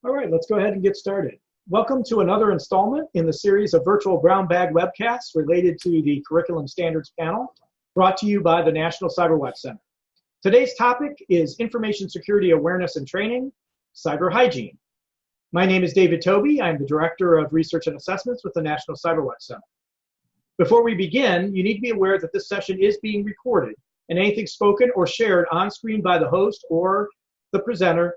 All right, let's go ahead and get started. Welcome to another installment in the series of virtual brown bag webcasts related to the Curriculum Standards Panel, brought to you by the National CyberWatch Center. Today's topic is Information Security Awareness and Training, Cyber Hygiene. My name is David Toby. I'm the Director of Research and Assessments with the National CyberWatch Center. Before we begin, you need to be aware that this session is being recorded, and anything spoken or shared on screen by the host or the presenter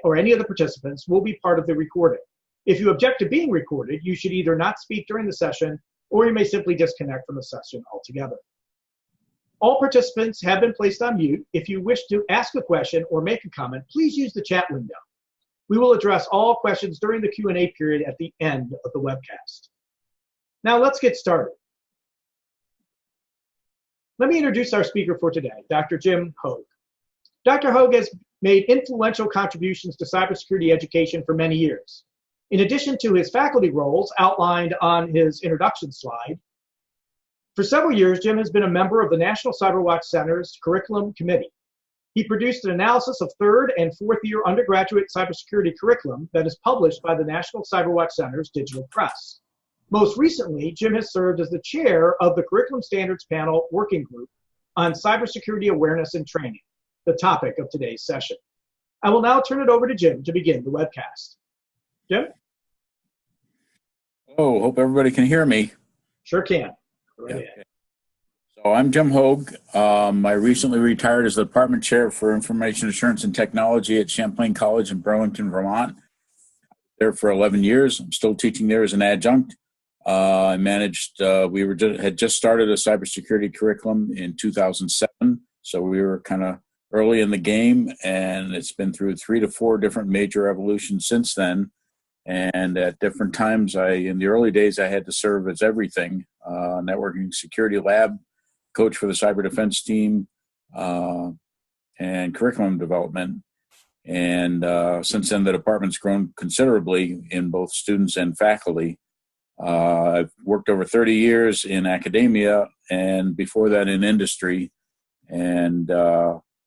or any of the participants will be part of the recording. If you object to being recorded, you should either not speak during the session or you may simply disconnect from the session altogether. All participants have been placed on mute. If you wish to ask a question or make a comment, please use the chat window. We will address all questions during the Q&A period at the end of the webcast. Now let's get started. Let me introduce our speaker for today, Dr. Jim Hoag. Dr. Hoag has made influential contributions to cybersecurity education for many years. In addition to his faculty roles outlined on his introduction slide, for several years, Jim has been a member of the National CyberWatch Center's Curriculum Committee. He produced an analysis of third and fourth year undergraduate cybersecurity curriculum that is published by the National CyberWatch Center's digital press. Most recently, Jim has served as the chair of the Curriculum Standards Panel Working Group on Cybersecurity Awareness and Training, the topic of today's session. I will now turn it over to Jim to begin the webcast. Jim? Oh, hope everybody can hear me. Sure can. Yeah, okay. So I'm Jim Hoag. I recently retired as the department chair for Information Assurance and Technology at Champlain College in Burlington, Vermont. There for 11 years. I'm still teaching there as an adjunct. I managed, had just started a cybersecurity curriculum in 2007, so we were kind of early in the game, and it's been through 3 to 4 different major evolutions since then. And at different times, in the early days, I had to serve as everything: networking security lab, coach for the cyber defense team, and curriculum development. And since then, the department's grown considerably in both students and faculty. I've worked over 30 years in academia, and before that in industry. And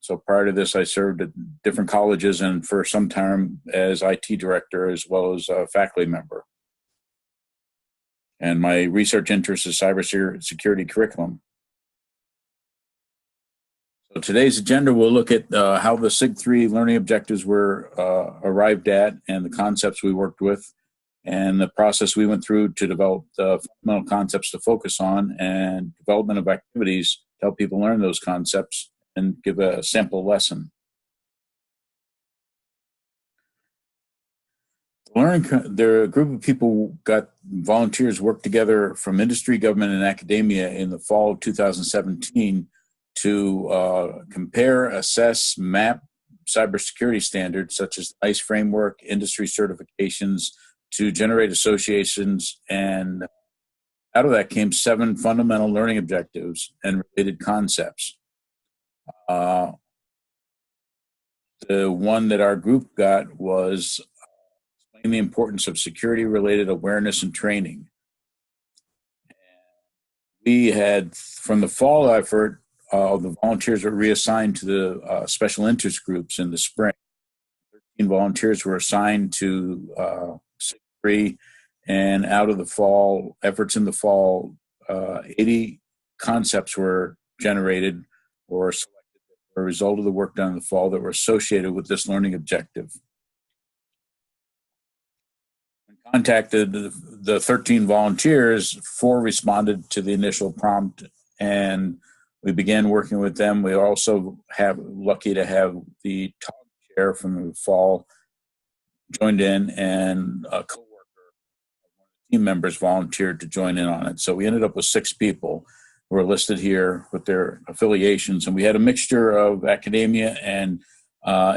so prior to this, I served at different colleges and for some time as IT director as well as a faculty member. And my research interest is cybersecurity curriculum. So today's agenda, we'll look at how the SIG-3 learning objectives were arrived at and the concepts we worked with and the process we went through to develop the fundamental concepts to focus on and development of activities to help people learn those concepts and give a sample lesson. The group of people volunteers worked together from industry, government, and academia in the fall of 2017 to compare, assess, map cybersecurity standards such as ICE framework, industry certifications, to generate associations, and out of that came 7 fundamental learning objectives and related concepts. The one that our group got was explain the importance of security-related awareness and training. We had, from the fall effort, the volunteers were reassigned to the special interest groups in the spring. 13 volunteers were assigned to SIG-3, and out of the fall, efforts in the fall, 80 concepts were generated or selected as a result of the work done in the fall that were associated with this learning objective. When contacted the 13 volunteers, 4 responded to the initial prompt, and we began working with them. We also lucky to have the talk chair from the fall joined in, and a coworker, one of the team members, volunteered to join in on it. So we ended up with 6 people who are listed here with their affiliations, and we had a mixture of academia and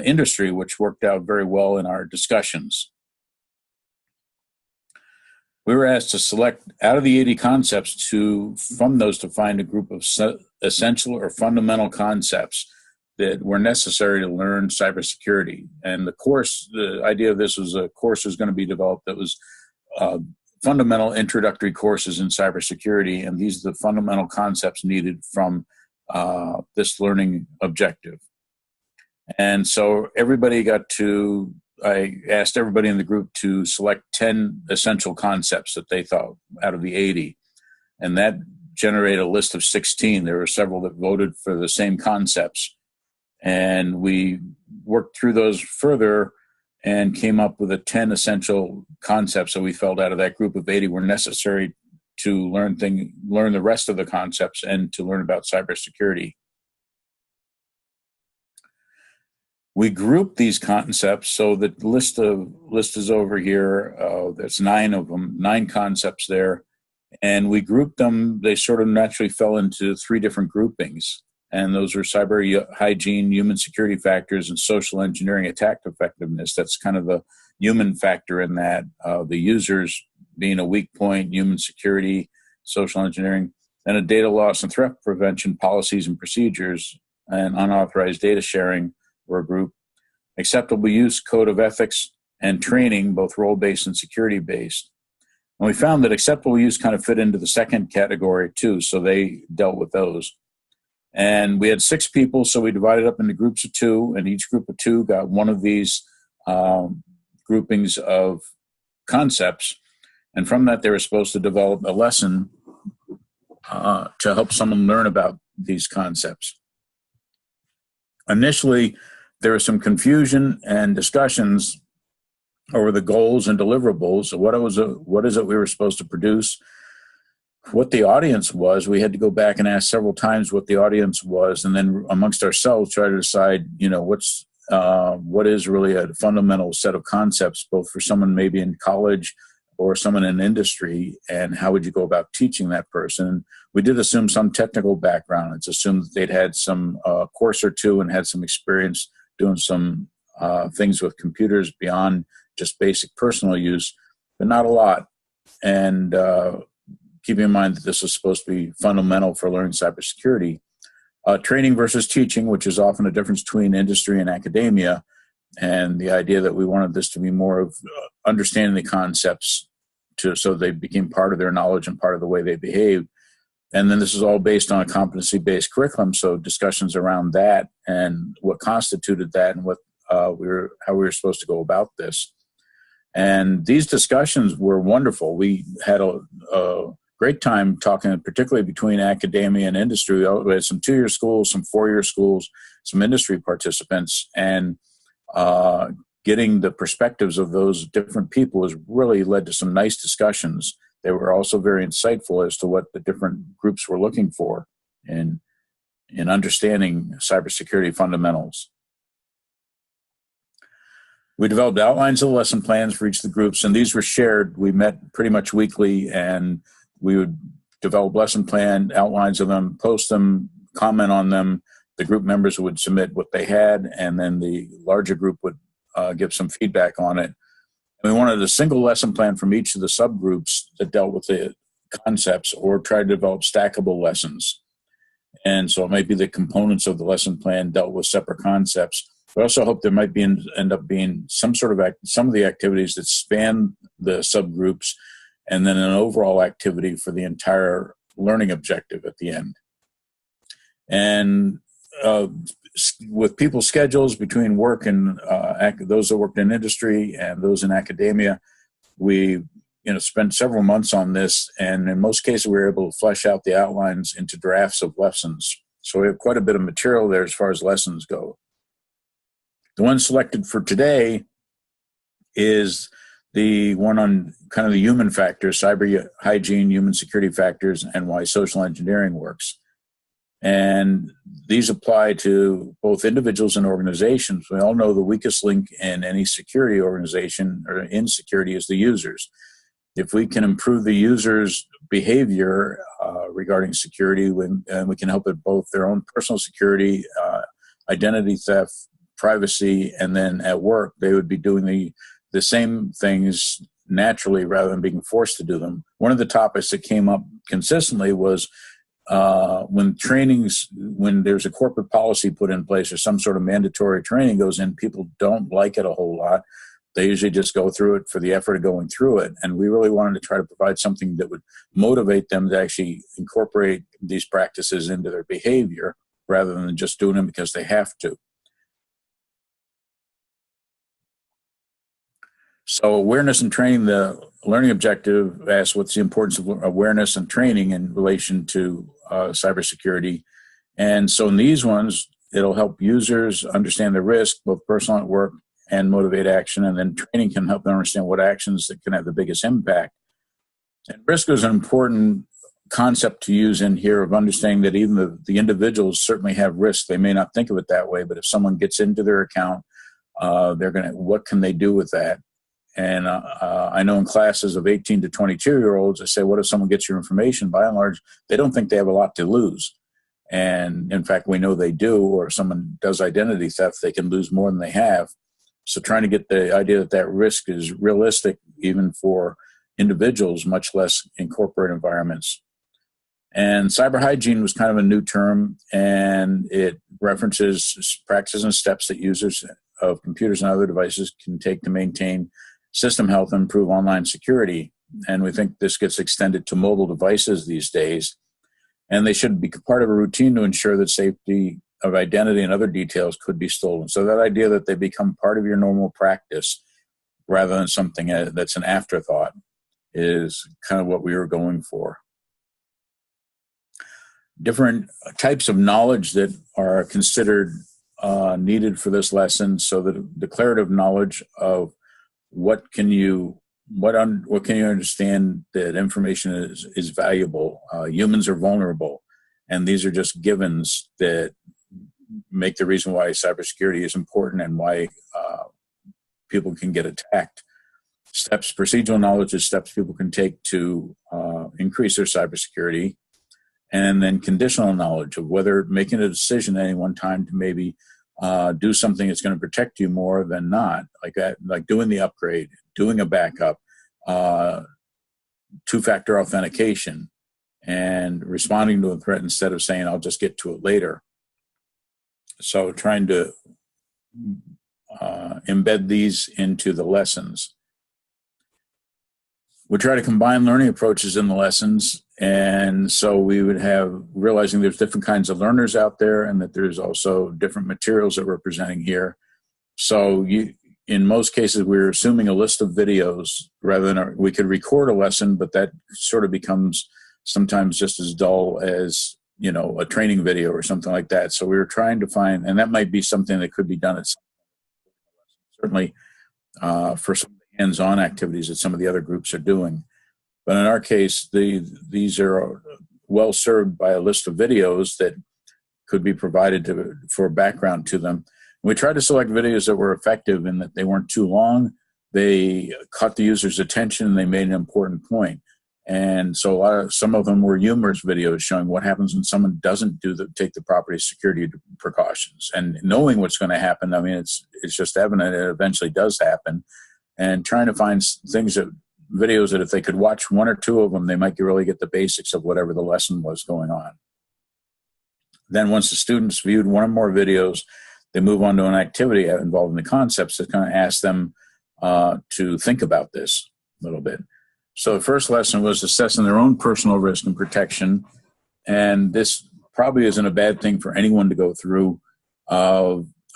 industry, which worked out very well in our discussions. We were asked to select out of the 80 concepts from those to find a group of essential or fundamental concepts that were necessary to learn cybersecurity. And the idea of this was a course was going to be developed that was fundamental introductory courses in cybersecurity, and these are the fundamental concepts needed from this learning objective. And so everybody got to I asked everybody in the group to select 10 essential concepts that they thought out of the 80. And that generated a list of 16. There were several that voted for the same concepts. And we worked through those further and came up with 10 essential concepts that we felt out of that group of 80 were necessary to learn the rest of the concepts and to learn about cybersecurity. We grouped these concepts, so the list is over here. There's 9 of them, 9 concepts there, and we grouped them. They sort of naturally fell into 3 different groupings, and those are cyber hygiene, human security factors, and social engineering attack effectiveness. That's kind of the human factor in that, the users being a weak point, human security, social engineering, and a data loss and threat prevention policies and procedures, and unauthorized data sharing were a group. Acceptable use, code of ethics, and training, both role-based and security-based. And we found that acceptable use kind of fit into the second category too, so they dealt with those. And we had 6 people, so we divided up into groups of 2, and each group of 2 got one of these groupings of concepts. And from that, they were supposed to develop a lesson to help someone learn about these concepts. Initially, there was some confusion and discussions over the goals and deliverables. What is it we were supposed to produce? What the audience was. We had to go back and ask several times what the audience was, and then amongst ourselves try to decide, what is really a fundamental set of concepts, both for someone maybe in college or someone in industry, and how would you go about teaching that person? We did assume some technical background. It's assumed that they'd had some course or 2 and had some experience doing some things with computers beyond just basic personal use, but not a lot. And keeping in mind that this is supposed to be fundamental for learning cybersecurity. Training versus teaching, which is often a difference between industry and academia, and the idea that we wanted this to be more of understanding the concepts so they became part of their knowledge and part of the way they behave. And then this is all based on a competency-based curriculum, so discussions around that and what constituted that and how we were supposed to go about this. And these discussions were wonderful. We had a great time talking, particularly between academia and industry. We had some 2-year schools, some 4-year schools, some industry participants, and getting the perspectives of those different people has really led to some nice discussions. They were also very insightful as to what the different groups were looking for in understanding cybersecurity fundamentals. We developed outlines of the lesson plans for each of the groups, and these were shared. We met pretty much weekly, and we would develop lesson plan, outlines of them, post them, comment on them. The group members would submit what they had, and then the larger group would give some feedback on it. And we wanted a single lesson plan from each of the subgroups that dealt with the concepts, or tried to develop stackable lessons. And so it might be the components of the lesson plan dealt with separate concepts. We also hope there might end up being some of the activities that span the subgroups, and then an overall activity for the entire learning objective at the end. And with people's schedules between work and those that worked in industry and those in academia, we spent several months on this, and in most cases we were able to flesh out the outlines into drafts of lessons. So we have quite a bit of material there as far as lessons go. The one selected for today is the one on kind of the human factors, cyber hygiene, human security factors, and why social engineering works. And these apply to both individuals and organizations. We all know the weakest link in any security organization or in security is the users. If we can improve the users' behavior regarding security, and we can help with both their own personal security, identity theft, privacy, and then at work, they would be doing the same things naturally rather than being forced to do them. One of the topics that came up consistently was when there's a corporate policy put in place or some sort of mandatory training goes in, people don't like it a whole lot. They usually just go through it for the effort of going through it. And we really wanted to try to provide something that would motivate them to actually incorporate these practices into their behavior rather than just doing them because they have to. So awareness and training, the learning objective asks what's the importance of awareness and training in relation to cybersecurity. And so in these ones, it'll help users understand the risk, both personal at work and motivate action. And then training can help them understand what actions that can have the biggest impact. And risk is an important concept to use in here of understanding that even the individuals certainly have risk. They may not think of it that way, but if someone gets into their account, what can they do with that? And I know in classes of 18 to 22-year-olds, I say, what if someone gets your information? By and large, they don't think they have a lot to lose. And in fact, we know they do, or if someone does identity theft, they can lose more than they have. So trying to get the idea that risk is realistic even for individuals, much less in corporate environments. And cyber hygiene was kind of a new term, and it references practices and steps that users of computers and other devices can take to maintain system health and improve online security. And we think this gets extended to mobile devices these days. And they should be part of a routine to ensure that safety of identity and other details could be stolen. So that idea that they become part of your normal practice rather than something that's an afterthought is kind of what we were going for. Different types of knowledge that are considered needed for this lesson. So the declarative knowledge of what can you understand that information is valuable. Humans are vulnerable, and these are just givens that make the reason why cybersecurity is important and why people can get attacked. Procedural knowledge is steps people can take to increase their cybersecurity. And then conditional knowledge of whether making a decision at any one time to maybe do something that's going to protect you more than not, like that, like doing the upgrade, doing a backup, two-factor authentication, and responding to a threat instead of saying, I'll just get to it later. So trying to embed these into the lessons. We try to combine learning approaches in the lessons. And so we would have, realizing there's different kinds of learners out there and that there's also different materials that we're presenting here. So in most cases, we're assuming a list of videos rather than we could record a lesson, but that sort of becomes sometimes just as dull as, a training video or something like that. So we were trying to find, and that might be something that could be done at some certainly for some hands-on activities that some of the other groups are doing. But in our case, these are well served by a list of videos that could be provided for background to them. We tried to select videos that were effective in that they weren't too long. They caught the user's attention and they made an important point. And so some of them were humorous videos showing what happens when someone doesn't take the proper security precautions. And knowing what's going to happen, I mean, it's just evident it eventually does happen. And trying to find videos that if they could watch one or two of them, they might really get the basics of whatever the lesson was going on. Then once the students viewed one or more videos, they move on to an activity involving the concepts that kind of ask them to think about this a little bit. So the first lesson was assessing their own personal risk and protection. And this probably isn't a bad thing for anyone to go through,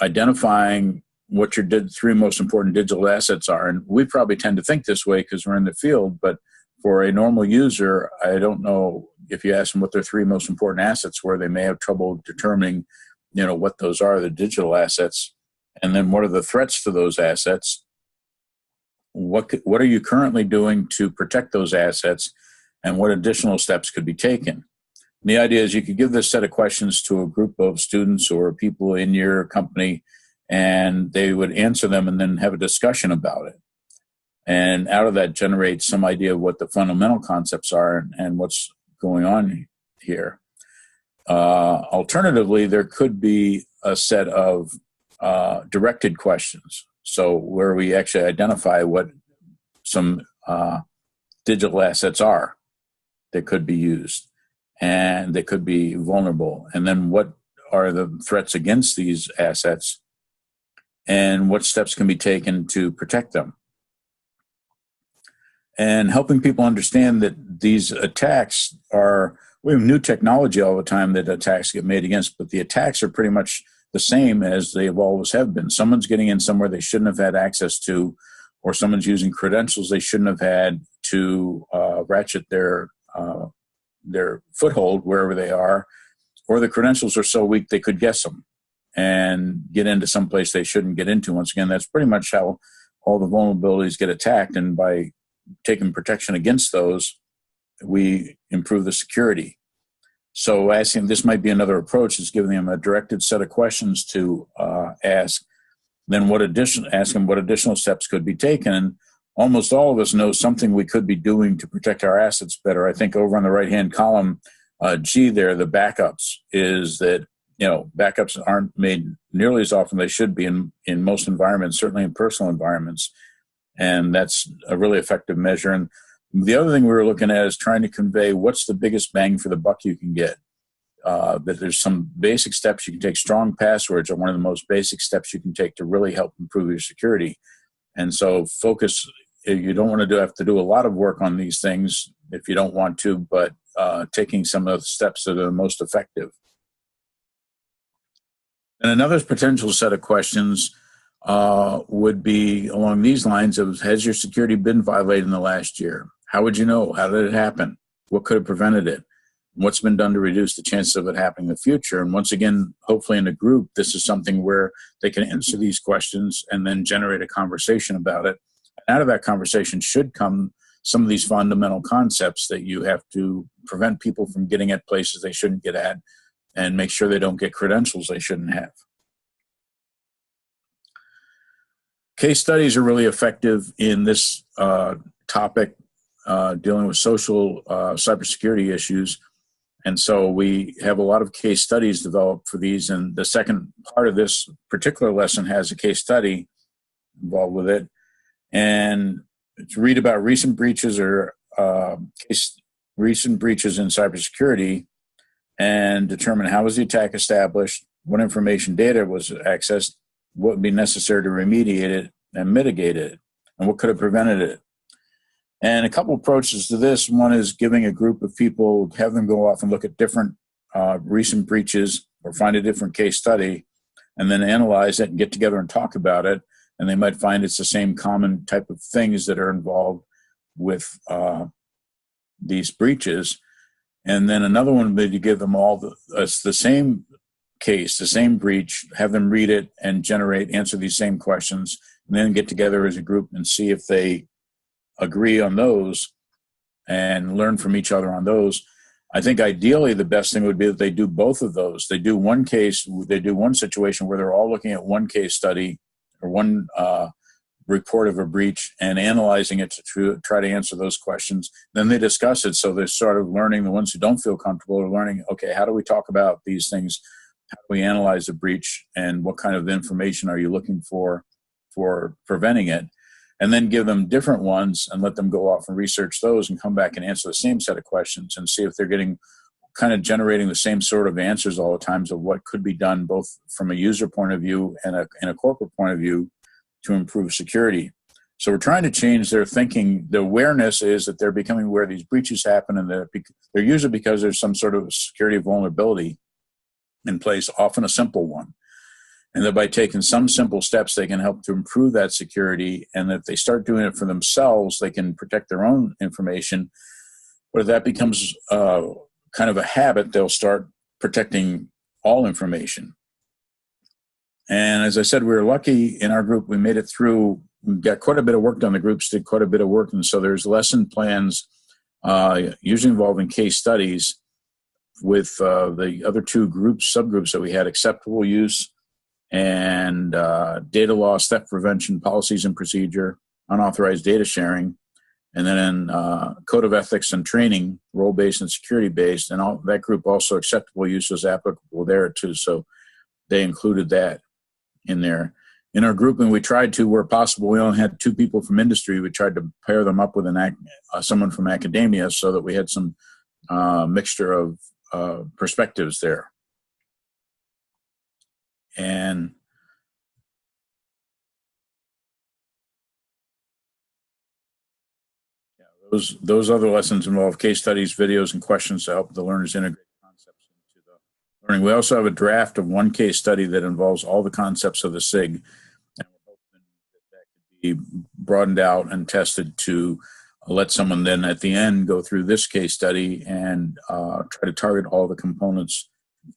identifying what your three most important digital assets are. And we probably tend to think this way because we're in the field, but for a normal user, I don't know if you ask them what their three most important assets were, they may have trouble determining, what those are, the digital assets. And then what are the threats to those assets? What are you currently doing to protect those assets? And what additional steps could be taken? And the idea is you could give this set of questions to a group of students or people in your company, and they would answer them and then have a discussion about it. And out of that generates some idea of what the fundamental concepts are and what's going on here. Alternatively, there could be a set of directed questions. So where we actually identify what some digital assets are that could be used and they could be vulnerable. And then what are the threats against these assets and what steps can be taken to protect them. And helping people understand that these attacks we have new technology all the time that attacks get made against, but the attacks are pretty much the same as they always have been. Someone's getting in somewhere they shouldn't have had access to, or someone's using credentials they shouldn't have had to ratchet their foothold wherever they are, or the credentials are so weak they could guess them and get into some place they shouldn't get into. Once again, that's pretty much how all the vulnerabilities get attacked, and by taking protection against those, we improve the security. So asking, this might be another approach, is giving them a directed set of questions to ask, then ask them what additional steps could be taken. And almost all of us know something we could be doing to protect our assets better. I think over on the right-hand column, G there, the backups, is that, backups aren't made nearly as often as they should be in most environments, certainly in personal environments. And that's a really effective measure. And the other thing we were looking at is trying to convey what's the biggest bang for the buck you can get. That there's some basic steps you can take. Strong passwords are one of the most basic steps you can take to really help improve your security. And so focus, you don't want to have to do a lot of work on these things if you don't want to, but taking some of the steps that are the most effective. And another potential set of questions would be along these lines of, has your security been violated in the last year? How would you know? How did it happen? What could have prevented it? What's been done to reduce the chances of it happening in the future? And once again, hopefully in a group, this is something where they can answer these questions and then generate a conversation about it. And out of that conversation should come some of these fundamental concepts that you have to prevent people from getting at places they shouldn't get at, and make sure they don't get credentials they shouldn't have. Case studies are really effective in this topic, dealing with social cybersecurity issues. And so we have a lot of case studies developed for these. And the second part of this particular lesson has a case study involved with it. And to read about recent breaches or recent breaches in cybersecurity, and determine how was the attack established, what information data was accessed, what would be necessary to remediate it and mitigate it, and what could have prevented it. And a couple approaches to this. One is giving a group of people, have them go off and look at different recent breaches or find a different case study, and then analyze it and get together and talk about it. And they might find it's the same common type of things that are involved with these breaches. And then another one would be to give them all the same case, the same breach, have them read it and answer these same questions, and then get together as a group and see if they agree on those and learn from each other on those. I think ideally the best thing would be that they do both of those. They do one situation where they're all looking at one case study or one report of a breach and analyzing it to try to answer those questions. Then they discuss it. So they're sort of learning, the ones who don't feel comfortable are learning, okay, how do we talk about these things? How do we analyze a breach, and what kind of information are you looking for preventing it? And then give them different ones and let them go off and research those and come back and answer the same set of questions and see if they're kind of generating the same sort of answers all the times of what could be done both from a user point of view and a corporate point of view to improve security. So we're trying to change their thinking. The awareness is that they're becoming aware these breaches happen, and they're usually because there's some sort of security vulnerability in place, often a simple one. And that by taking some simple steps, they can help to improve that security. And if they start doing it for themselves, they can protect their own information. But if that becomes kind of a habit, they'll start protecting all information. And as I said, we were lucky in our group. We made it through. We got quite a bit of work done. The groups did quite a bit of work. And so there's lesson plans, usually involving case studies with the other two subgroups that we had: acceptable use and data loss, theft prevention, policies and procedure, unauthorized data sharing, and then code of ethics and training, role-based and security-based. And that group also, acceptable use was applicable there too. So they included that in there. In our grouping, we tried to, where possible, we only had two people from industry. We tried to pair them up with someone from academia so that we had some mixture of perspectives there. And those other lessons involve case studies, videos, and questions to help the learners integrate concepts into the learning. We also have a draft of one case study that involves all the concepts of the SIG. And we're hoping that could be broadened out and tested to let someone then at the end go through this case study and try to target all the components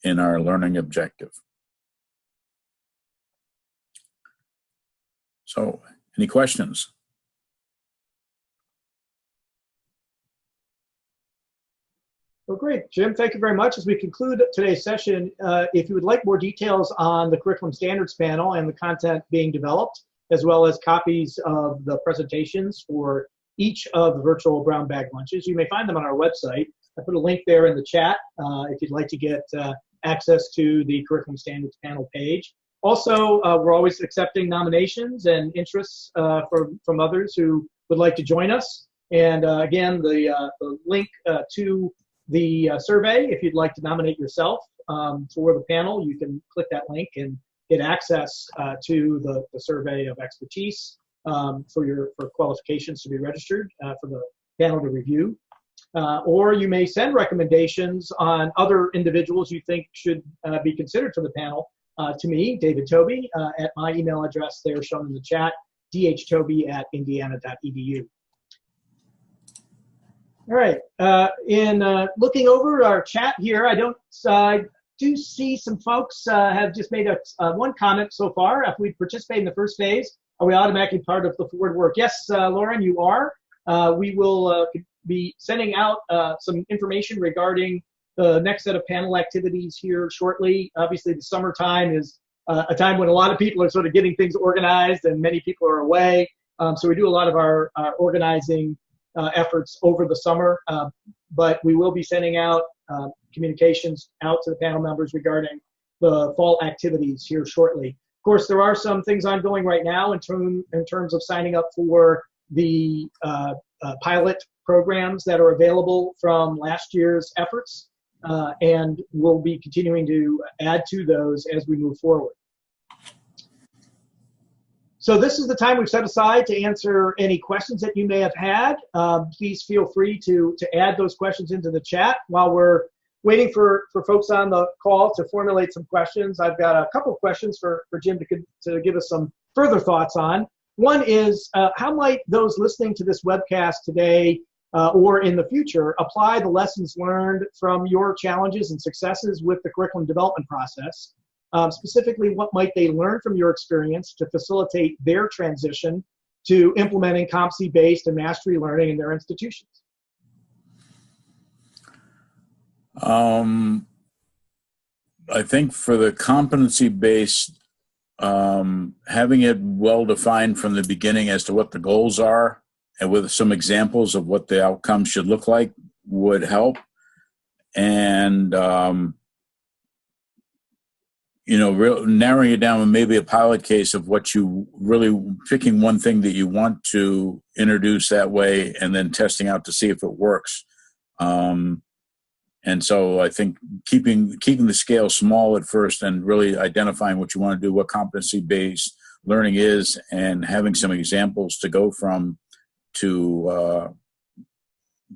in our learning objective. So, any questions? Well, great. Jim, thank you very much. As we conclude today's session, if you would like more details on the Curriculum Standards Panel and the content being developed, as well as copies of the presentations for each of the virtual brown bag lunches, you may find them on our website. I put a link there in the chat if you'd like to get access to the Curriculum Standards Panel page. Also, we're always accepting nominations and interests from others who would like to join us. And again, the link to the survey, if you'd like to nominate yourself for the panel, you can click that link and get access to the survey of expertise for qualifications to be registered for the panel to review. Or you may send recommendations on other individuals you think should be considered for the panel to me, David Toby, at my email address there shown in the chat, dhtoby@indiana.edu. All right, in looking over our chat here, I do see some folks have just made one comment so far. If we participate in the first phase, are we automatically part of the forward work? Yes, Lauren, you are. We will be sending out some information regarding the next set of panel activities here shortly. Obviously, the summertime is a time when a lot of people are sort of getting things organized and many people are away. So we do a lot of our organizing efforts over the summer, but we will be sending out communications out to the panel members regarding the fall activities here shortly. Of course, there are some things ongoing right now in terms of signing up for the pilot programs that are available from last year's efforts, and we'll be continuing to add to those as we move forward. So this is the time we've set aside to answer any questions that you may have had. Please feel free to add those questions into the chat. While we're waiting for folks on the call to formulate some questions, I've got a couple of questions for Jim to give us some further thoughts on. One is, how might those listening to this webcast today or in the future apply the lessons learned from your challenges and successes with the curriculum development process? Specifically, what might they learn from your experience to facilitate their transition to implementing competency-based and mastery learning in their institutions? I think for the competency-based, having it well-defined from the beginning as to what the goals are and with some examples of what the outcomes should look like would help. And narrowing it down with maybe a pilot case of what you really picking one thing that you want to introduce that way and then testing out to see if it works. And so I think keeping the scale small at first and really identifying what you want to do, what competency-based learning is, and having some examples to go from to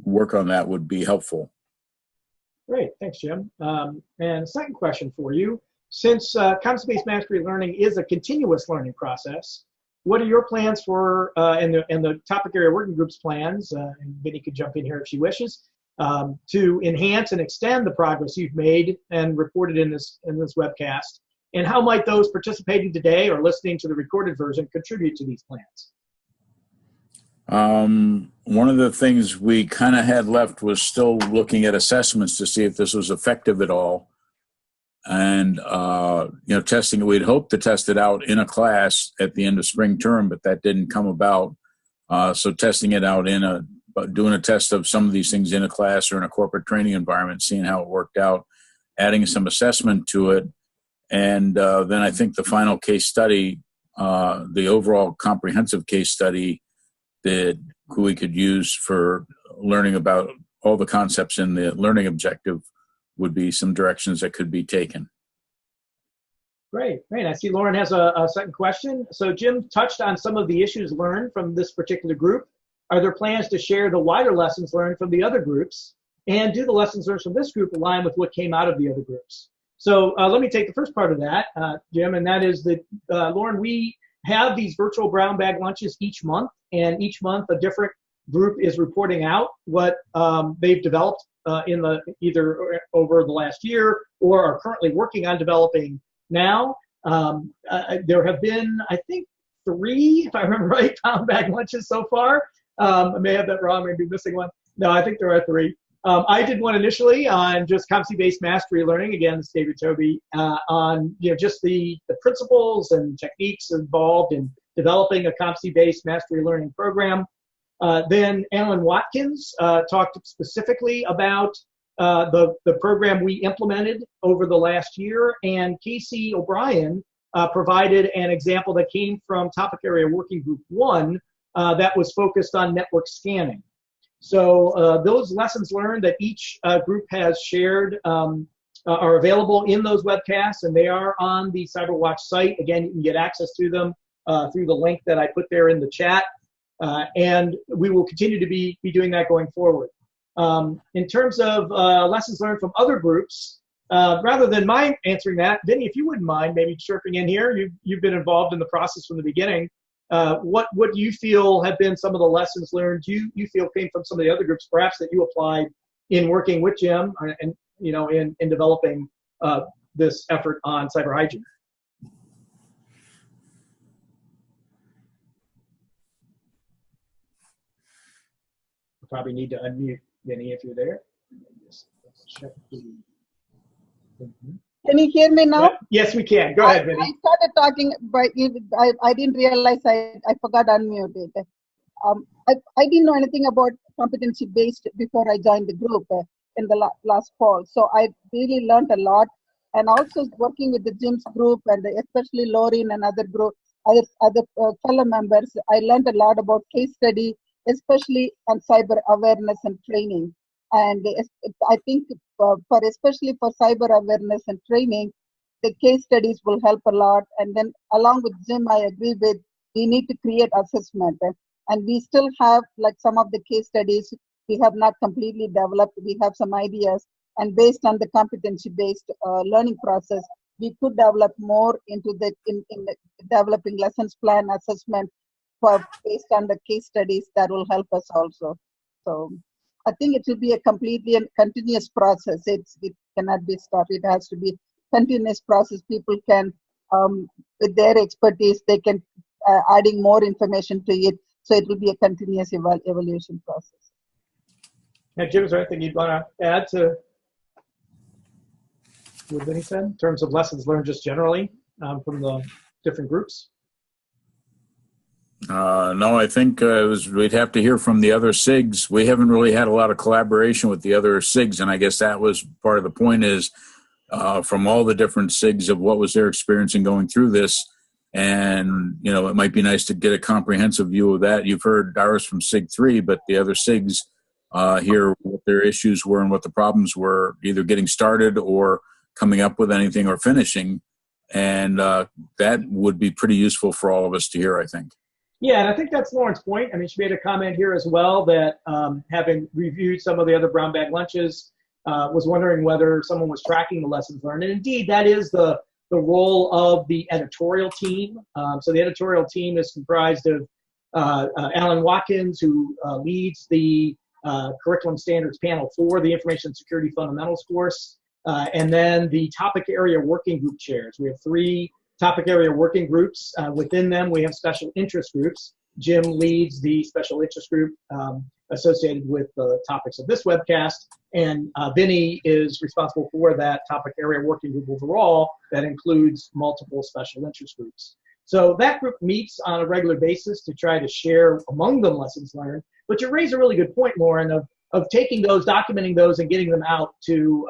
work on that would be helpful. Great, thanks, Jim. And second question for you. Since competency-based mastery learning is a continuous learning process, what are your plans for, and the topic area working groups plans, and Vinny could jump in here if she wishes, to enhance and extend the progress you've made and reported in this webcast? And how might those participating today or listening to the recorded version contribute to these plans? One of the things we kind of had left was still looking at assessments to see if this was effective at all. And, testing, we'd hoped to test it out in a class at the end of spring term, but that didn't come about. So testing it out doing a test of some of these things in a class or in a corporate training environment, seeing how it worked out, adding some assessment to it. And then I think the final case study, the overall comprehensive case study that we could use for learning about all the concepts in the learning objective would be some directions that could be taken. Great. I see Lauren has a second question. So Jim touched on some of the issues learned from this particular group. Are there plans to share the wider lessons learned from the other groups? And do the lessons learned from this group align with what came out of the other groups? So let me take the first part of that, Jim, and that is that, Lauren, we have these virtual brown bag lunches each month, and each month a different group is reporting out what they've developed either over the last year or are currently working on developing now. There have been, I think, 3, if I remember right, brown bag lunches so far. I may have that wrong, maybe missing one. No, I think there are 3. I did one initially on just competency-based mastery learning, again, this is David Toby, on just the principles and techniques involved in developing a competency-based mastery learning program. Then Alan Watkins talked specifically about the program we implemented over the last year, and Casey O'Brien provided an example that came from Topic Area Working Group 1 that was focused on network scanning. So those lessons learned that each group has shared are available in those webcasts, and they are on the CyberWatch site. Again, you can get access to them through the link that I put there in the chat. And we will continue to be doing that going forward. In terms of lessons learned from other groups, rather than my answering that, Vinny, if you wouldn't mind maybe chirping in here, you've been involved in the process from the beginning. What do you feel have been some of the lessons learned you feel came from some of the other groups, perhaps that you applied in working with Jim and in developing this effort on cyber hygiene? Probably need to unmute Vinny if you're there. Just check the... Can you hear me now? Yes, we can. Go ahead, Vinny. I started talking, but I didn't realize I forgot to unmute it. I didn't know anything about competency-based before I joined the group in the last fall. So I really learned a lot. And also working with the Jim's group and especially Lauren and other fellow members, I learned a lot about case study, especially on cyber awareness and training. And I think especially for cyber awareness and training, the case studies will help a lot. And then along with Jim, I agree with, we need to create assessment. And we still have like some of the case studies we have not completely developed. We have some ideas. And based on the competency-based learning process, we could develop more into in developing lessons plan assessment based on the case studies that will help us also. So I think it will be a completely and continuous process. It cannot be stopped. It has to be continuous process. People can, with their expertise, they can adding more information to it. So it will be a continuous evaluation process. Now, Jim, is there anything you'd want to add to what Vinny said in terms of lessons learned just generally from the different groups? No, I think we'd have to hear from the other SIGs. We haven't really had a lot of collaboration with the other SIGs, and I guess that was part of the point is from all the different SIGs of what was their experience in going through this. And, it might be nice to get a comprehensive view of that. You've heard ours from SIG 3, but the other SIGs hear what their issues were and what the problems were, either getting started or coming up with anything or finishing. And that would be pretty useful for all of us to hear, I think. Yeah, and I think that's Lauren's point. I mean, she made a comment here as well that having reviewed some of the other brown bag lunches, was wondering whether someone was tracking the lessons learned. And indeed, that is the role of the editorial team. So the editorial team is comprised of Alan Watkins, who leads the curriculum standards panel for the Information Security Fundamentals course, and then the topic area working group chairs. We have 3 topic area working groups. Within them, we have special interest groups. Jim leads the special interest group associated with the topics of this webcast, and Vinny is responsible for that topic area working group overall that includes multiple special interest groups. So that group meets on a regular basis to try to share among them lessons learned. But you raise a really good point, Lauren, of taking those, documenting those, and getting them out to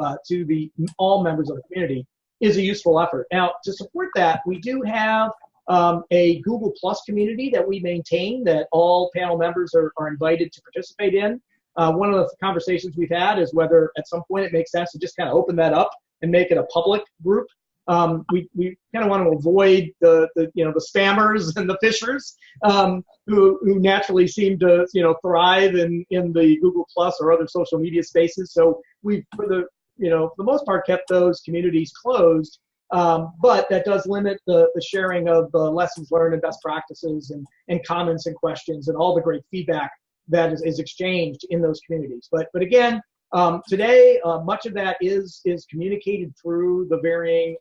all members of the community is a useful effort. Now, to support that, we do have a Google Plus community that we maintain that all panel members are invited to participate in. One of the conversations we've had is whether at some point it makes sense to just kind of open that up and make it a public group. We kind of want to avoid the spammers and the fishers who naturally seem to thrive in the Google Plus or other social media spaces. So we, for the most part, kept those communities closed But that does limit the sharing of the lessons learned and best practices and comments and questions and all the great feedback that is exchanged in those communities. But again, today, much of that is communicated through the varying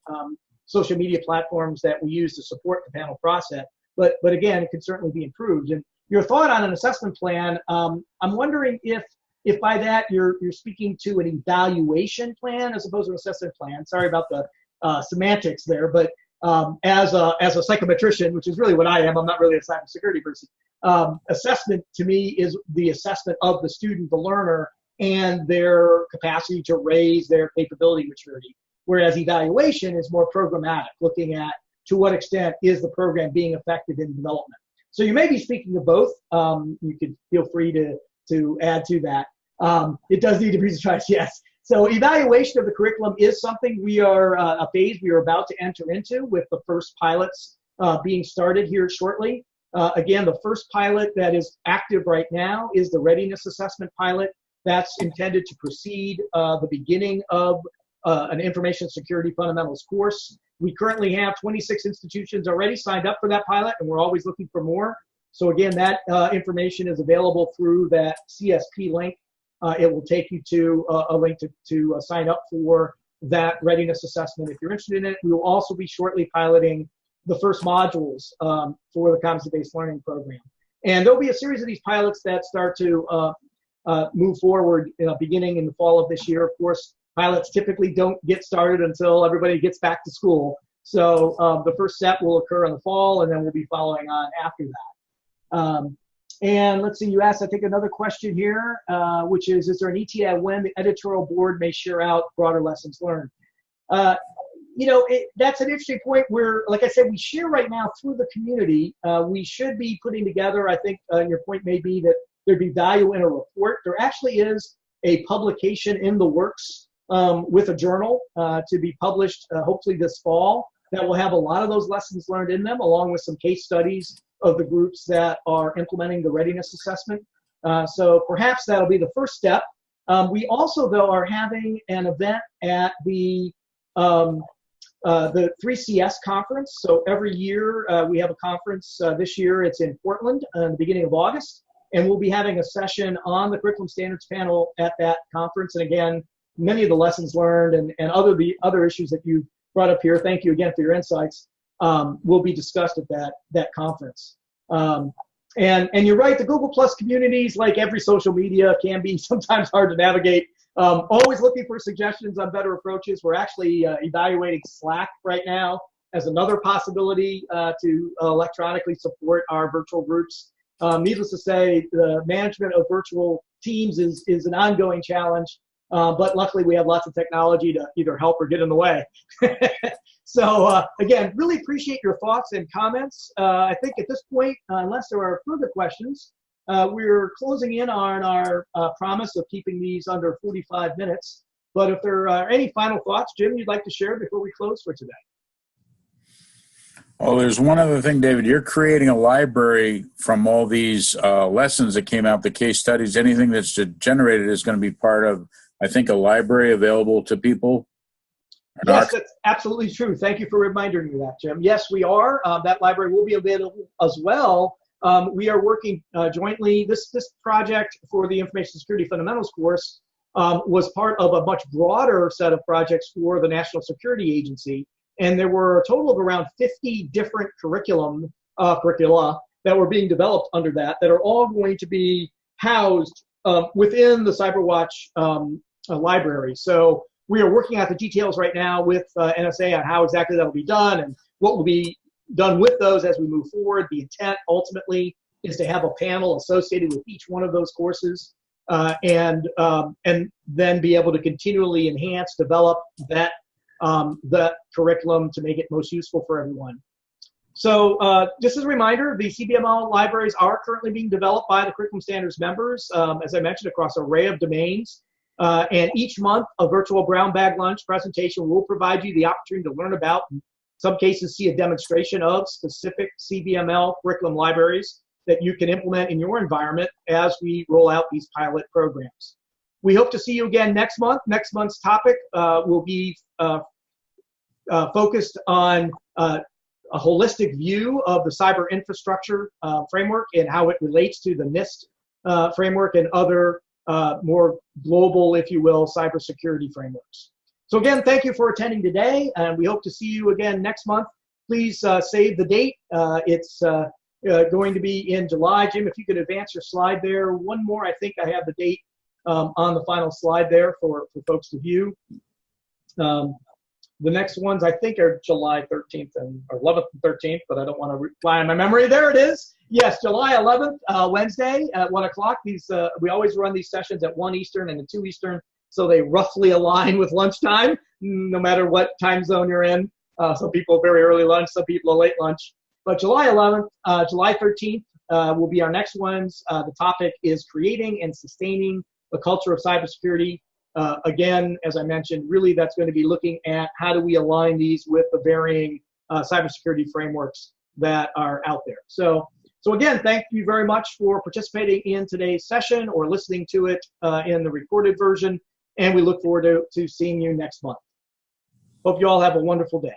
social media platforms that we use to support the panel process. But again, it can certainly be improved. And your thought on an assessment plan, I'm wondering if by that you're speaking to an evaluation plan as opposed to an assessment plan. Sorry about the semantics there, but as a psychometrician, which is really what I am, I'm not really a cybersecurity person. Assessment to me is the assessment of the student, the learner, and their capacity to raise their capability maturity. Whereas evaluation is more programmatic, looking at to what extent is the program being effective in development. So you may be speaking to both. You could feel free to add to that. It does need to be addressed, yes. So evaluation of the curriculum is something we are, a phase we are about to enter into with the first pilots being started here shortly. Again, the first pilot that is active right now is the readiness assessment pilot. That's intended to precede the beginning of an information security fundamentals course. We currently have 26 institutions already signed up for that pilot, and we're always looking for more. So again, that information is available through that CSP link. It will take you to a link to sign up for that readiness assessment if you're interested in it. We will also be shortly piloting the first modules for the competency-based learning program. And there'll be a series of these pilots that start to move forward beginning in the fall of this year. Of course, pilots typically don't get started until everybody gets back to school. So the first step will occur in the fall, and then we'll be following on after that. And let's see, you asked, I think, another question here, which is there an ETA when the editorial board may share out broader lessons learned? That's an interesting point where, like I said, we share right now through the community. We should be putting together, I think your point may be that there'd be value in a report. There actually is a publication in the works with a journal to be published hopefully this fall that will have a lot of those lessons learned in them, along with some case studies of the groups that are implementing the readiness assessment. So perhaps that'll be the first step. We also, though, are having an event at the 3CS conference. So every year we have a conference. This year it's in Portland in the beginning of August. And we'll be having a session on the curriculum standards panel at that conference. And again, many of the lessons learned and other issues that you brought up here, thank you again for your insights, will be discussed at that conference. And you're right, the Google Plus communities, like every social media, can be sometimes hard to navigate. Always looking for suggestions on better approaches. We're actually evaluating Slack right now as another possibility to electronically support our virtual groups. Needless to say, the management of virtual teams is an ongoing challenge, but luckily we have lots of technology to either help or get in the way. So again, really appreciate your thoughts and comments. I think at this point, unless there are further questions, we're closing in on our promise of keeping these under 45 minutes. But if there are any final thoughts, Jim, you'd like to share before we close for today? Oh, there's one other thing, David. You're creating a library from all these lessons that came out, the case studies. Anything that's generated is going to be part of, I think, a library available to people. Yes, that's absolutely true. Thank you for reminding me of that, Jim. Yes, we are. That library will be available as well. We are working jointly. This project for the Information Security Fundamentals course was part of a much broader set of projects for the National Security Agency. And there were a total of around 50 different curricula that were being developed under that are all going to be housed within the CyberWatch library. So we are working out the details right now with NSA on how exactly that will be done and what will be done with those as we move forward. The intent ultimately is to have a panel associated with each one of those courses and then be able to continually enhance, develop that curriculum to make it most useful for everyone. So just as a reminder, the CBML libraries are currently being developed by the curriculum standards members, as I mentioned, across an array of domains. And each month, a virtual brown bag lunch presentation will provide you the opportunity to learn about, in some cases, see a demonstration of specific CBML curriculum libraries that you can implement in your environment as we roll out these pilot programs. We hope to see you again next month. Next month's topic will be focused on a holistic view of the cyber infrastructure framework and how it relates to the NIST framework and other more global, if you will, cybersecurity frameworks. So again, thank you for attending today, and we hope to see you again next month. Please save the date. It's going to be in July. Jim, if you could advance your slide there. One more, I think I have the date on the final slide there for folks to view. The next ones, I think, are July 13th or 11th and 13th, but I don't want to rely on my memory. There it is. Yes, July 11th, Wednesday at 1 o'clock. These we always run these sessions at 1 Eastern and at 2 Eastern, so they roughly align with lunchtime, no matter what time zone you're in. Some people very early lunch, some people a late lunch. But July 11th, July 13th will be our next ones. The topic is creating and sustaining a culture of cybersecurity. Again, as I mentioned, really that's going to be looking at how do we align these with the varying cybersecurity frameworks that are out there. So again, thank you very much for participating in today's session or listening to it in the recorded version, and we look forward to seeing you next month. Hope you all have a wonderful day.